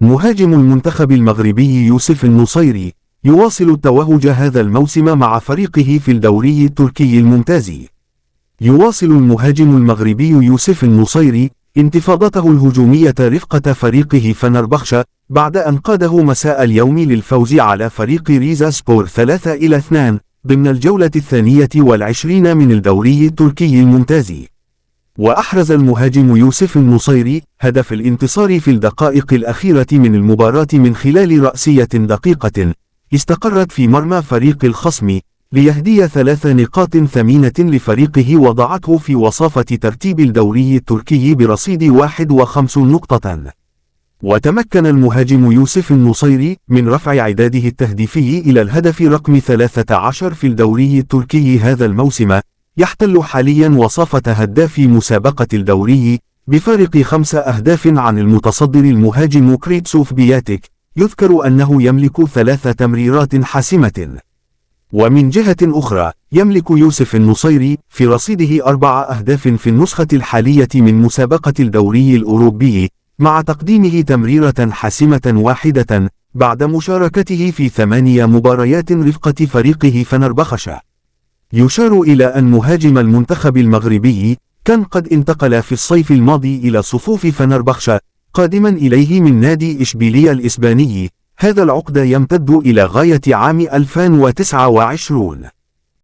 مهاجم المنتخب المغربي يوسف النصيري يواصل التوهج هذا الموسم مع فريقه في الدوري التركي الممتاز. يواصل المهاجم المغربي يوسف النصيري انتفاضته الهجومية رفقة فريقه فنربخشة بعد أن قاده مساء اليوم للفوز على فريق ريزا سبور 3-2 ضمن الجولة 22 من الدوري التركي الممتاز. وأحرز المهاجم يوسف النصيري هدف الانتصار في الدقائق الأخيرة من المباراة من خلال رأسية دقيقة استقرت في مرمى فريق الخصم ليهدي 3 نقاط ثمينة لفريقه وضعته في وصافة ترتيب الدوري التركي برصيد 51 نقطة. وتمكن المهاجم يوسف النصيري من رفع عداده التهديفي إلى الهدف رقم 13 في الدوري التركي هذا الموسم، يحتل حاليا وصافة هداف مسابقة الدوري بفارق 5 أهداف عن المتصدر المهاجم كريتسوف بياتيك. يذكر أنه يملك 3 تمريرات حاسمة. ومن جهة أخرى يملك يوسف النصيري في رصيده 4 أهداف في النسخة الحالية من مسابقة الدوري الأوروبي مع تقديمه تمريرة حاسمة واحدة بعد مشاركته في 8 مباريات رفقة فريقه فنربخشة. يشار إلى أن مهاجم المنتخب المغربي كان قد انتقل في الصيف الماضي إلى صفوف فنربخشة قادما إليه من نادي إشبيلية الإسباني. هذا العقد يمتد إلى غاية عام 2029.